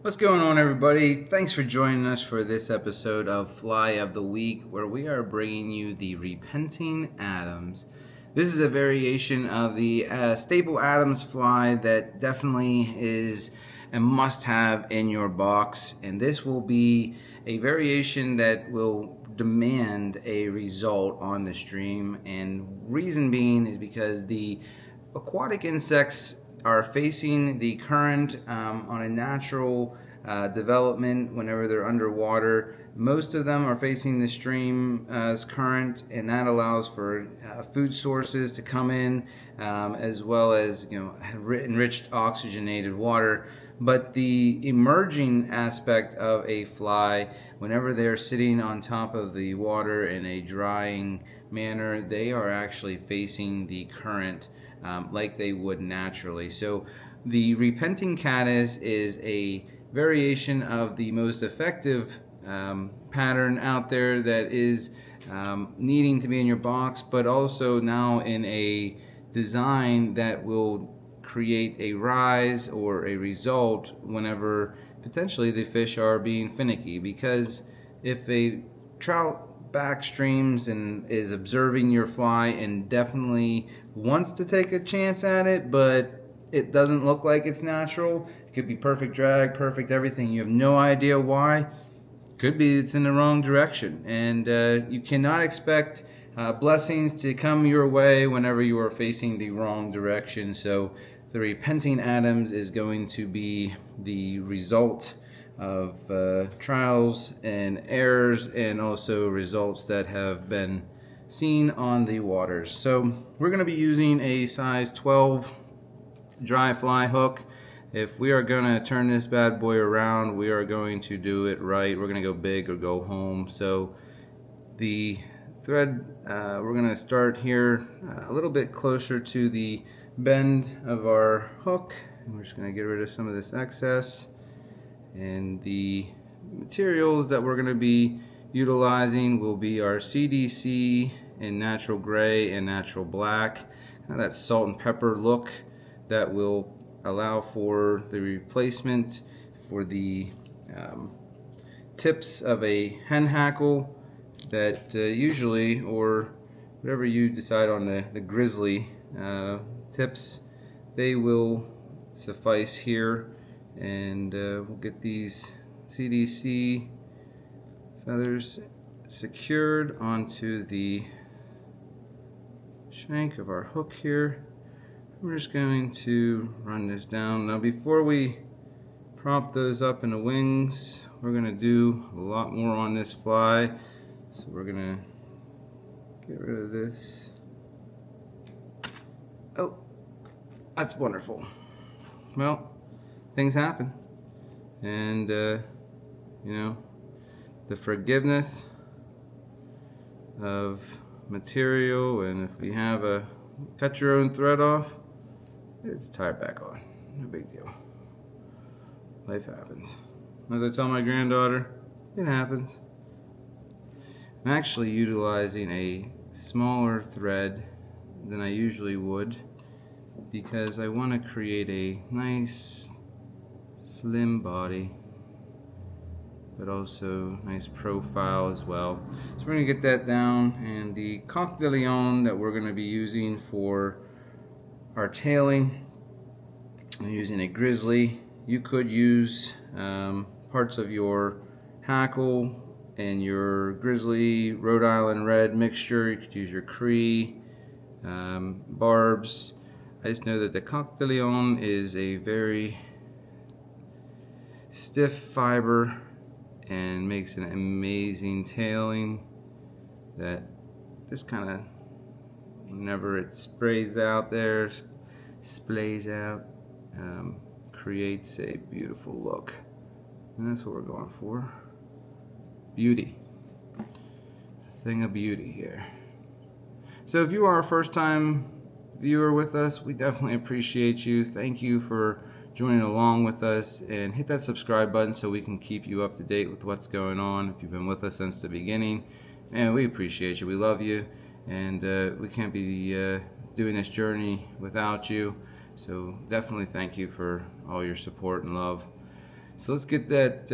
What's going on, everybody? Thanks for joining us for this episode of Fly of the Week, where we are bringing you the Repenting Adams. This is a variation of the staple Adams fly that definitely is a must-have in your box, and this will be a variation that will demand a result on the stream. And reason being is because the aquatic insects are facing the current on a natural development whenever they're underwater. Most of them are facing the stream as current, and that allows for food sources to come in, as well as enriched oxygenated water. But the emerging aspect of a fly, whenever they're sitting on top of the water in a drying manner, they are actually facing the current like they would naturally. So the repenting caddis is a variation of the most effective pattern out there that is needing to be in your box, but also now in a design that will create a rise or a result whenever potentially the fish are being finicky. Because if a trout backstreams and is observing your fly and definitely wants to take a chance at it, but it doesn't look like it's natural, it could be perfect drag, perfect everything, you have no idea why, could be it's in the wrong direction. And you cannot expect blessings to come your way whenever you are facing the wrong direction. So the Repenting Adams is going to be the result of trials and errors, and also results that have been seen on the waters. So we're going to be using a size 12 dry fly hook. If we are going to turn this bad boy around, we are going to do it right. We're going to go big or go home. So the thread, we're going to start here a little bit closer to the bend of our hook, and we're just going to get rid of some of this excess. And the materials that we're going to be utilizing will be our CDC in natural gray and natural black, kind of that salt and pepper look that will allow for the replacement for the tips of a hen hackle that usually, or whatever you decide on the grizzly tips, they will suffice here. And we'll get these CDC feathers secured onto the shank of our hook here. We're just going to run this down. Now, before we prop those up in the wings, we're going to do a lot more on this fly. So we're going to get rid of this. Oh, that's wonderful. Well, things happen. And, the forgiveness of material, and if we have a cut your own thread off, just tie it back on. No big deal. Life happens. As I tell my granddaughter, it happens. I'm actually utilizing a smaller thread than I usually would, because I want to create a nice slim body, but also nice profile as well. So we're going to get that down, and the Coq de Leon that we're going to be using for our tailing, I'm using a grizzly. You could use parts of your hackle and your grizzly Rhode Island red mixture. You could use your Cree barbs. I just know that the Coq de Leon is a very stiff fiber and makes an amazing tailing that just kind of, whenever it sprays out there, splays out, creates a beautiful look. And that's what we're going for. Beauty. A thing of beauty here. So if you are a first time viewer with us, we definitely appreciate you. Thank you for joining along with us, and hit that subscribe button so we can keep you up to date with what's going on. If you've been with us since the beginning, and we appreciate you, we love you, and we can't be doing this journey without you. So definitely thank you for all your support and love. So let's get that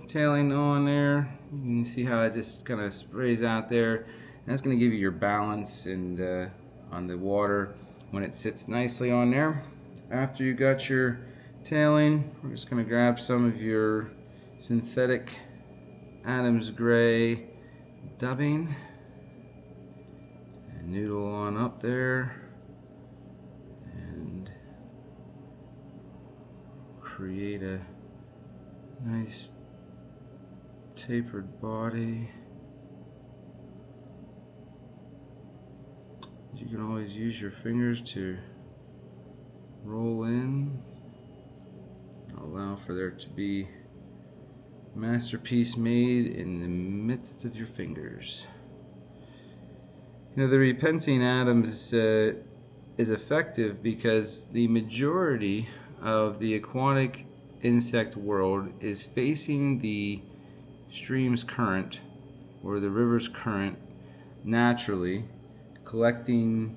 tailing on there. You can see how it just kind of sprays out there. And that's going to give you your balance and on the water when it sits nicely on there. After you got your tailing, we're just going to grab some of your synthetic Adams Gray dubbing and noodle on up there and create a nice tapered body. You can always use your fingers to roll in, allow for there to be a masterpiece made in the midst of your fingers. You know, the repenting Adams is effective because the majority of the aquatic insect world is facing the stream's current or the river's current naturally, collecting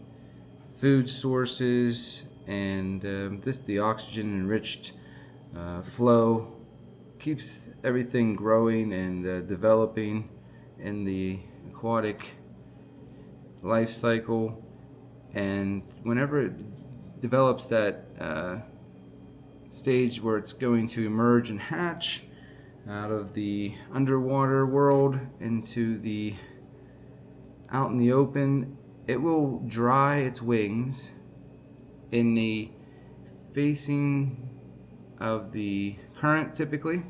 food sources and just the oxygen enriched flow keeps everything growing and developing in the aquatic life cycle. And whenever it develops that stage where it's going to emerge and hatch out of the underwater world into the out in the open, it will dry its wings in the facing of the current, typically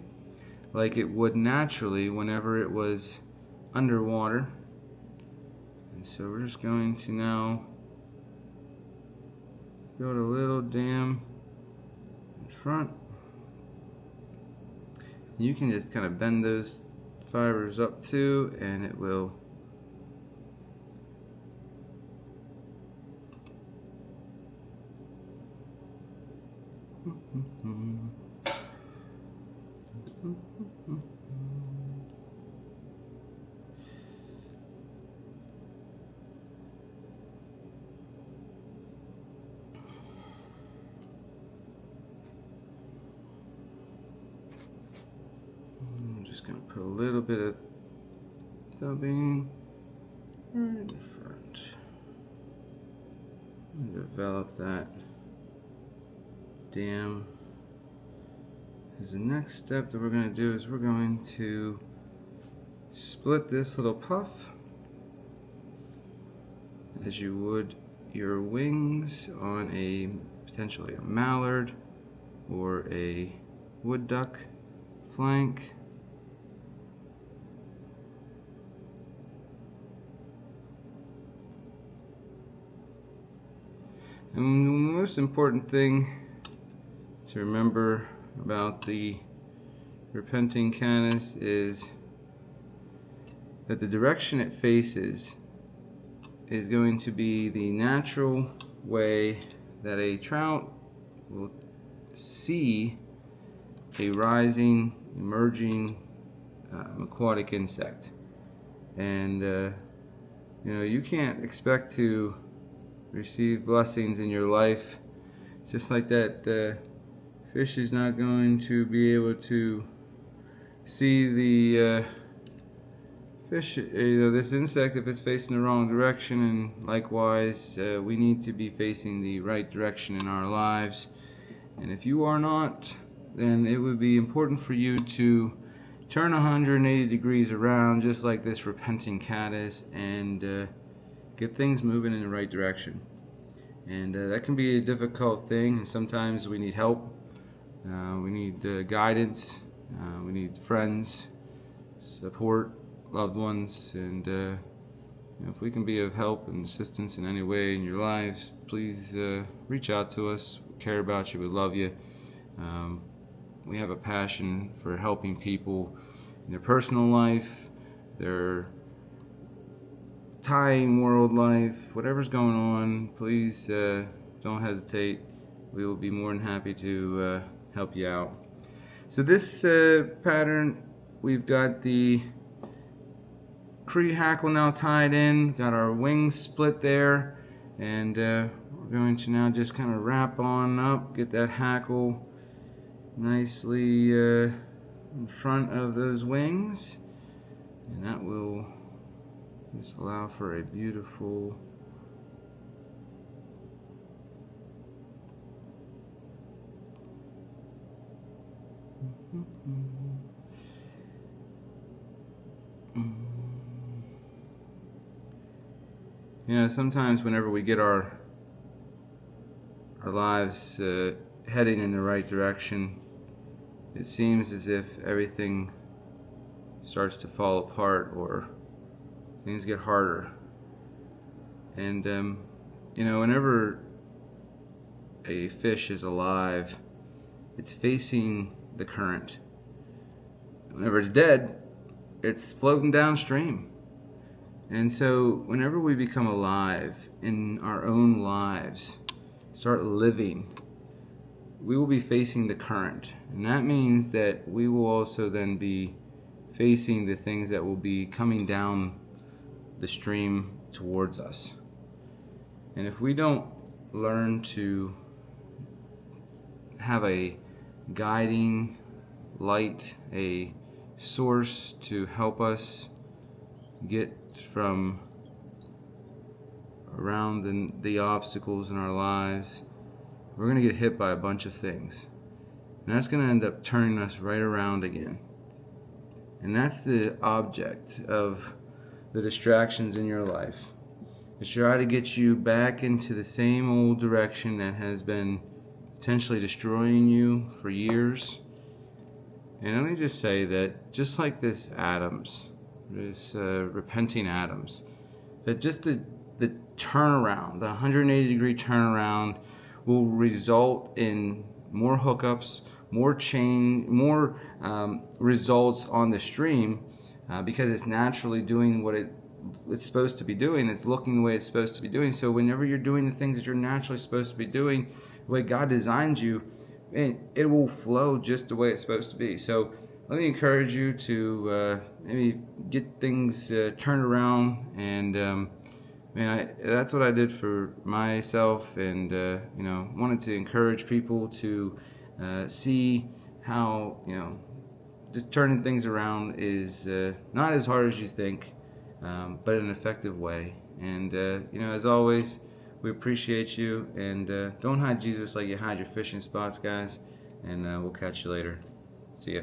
like it would naturally whenever it was underwater. And so we're just going to now build a little dam in front. You can just kind of bend those fibers up too, and it will I'm just going to put a little bit of dubbing right in front and develop that dam. As the next step that we're going to do is we're going to split this little puff as you would your wings on a potentially a mallard or a wood duck flank. And the most important thing to remember about the repenting caddis is that the direction it faces is going to be the natural way that a trout will see a rising, emerging aquatic insect. And you know, you can't expect to receive blessings in your life just like that. Fish is not going to be able to see the fish, this insect, if it's facing the wrong direction. And likewise, we need to be facing the right direction in our lives. And if you are not, then it would be important for you to turn 180 degrees around, just like this repenting caddis, and get things moving in the right direction. And that can be a difficult thing, and sometimes we need help. We need guidance, we need friends, support, loved ones, and you know, if we can be of help and assistance in any way in your lives, please reach out to us. We care about you, we love you. We have a passion for helping people in their personal life, their tying world life, whatever's going on. Please don't hesitate. We will be more than happy to help you out. So this pattern, we've got the Cree hackle now tied in, got our wings split there, and we're going to now just kind of wrap on up, get that hackle nicely in front of those wings, and that will just allow for a beautiful sometimes whenever we get our lives heading in the right direction, it seems as if everything starts to fall apart or things get harder. And whenever a fish is alive, it's facing the current. Whenever it's dead, it's floating downstream. And so whenever we become alive in our own lives, start living, we will be facing the current. And that means that we will also then be facing the things that will be coming down the stream towards us. And if we don't learn to have a guiding light, a source to help us get from around the obstacles in our lives, we're going to get hit by a bunch of things. And that's going to end up turning us right around again. And that's the object of the distractions in your life. To try to get you back into the same old direction that has been potentially destroying you for years. And let me just say that just like this repenting Adams, that just the turnaround, the 180-degree turnaround will result in more hookups, more results on the stream because it's naturally doing what it's supposed to be doing. It's looking the way it's supposed to be doing. So whenever you're doing the things that you're naturally supposed to be doing, the way God designed you, it will flow just the way it's supposed to be. So let me encourage you to maybe get things turned around. And that's what I did for myself, and wanted to encourage people to see how just turning things around is not as hard as you think, but an effective way. And as always, we appreciate you, and don't hide Jesus like you hide your fishing spots, guys. And we'll catch you later. See ya.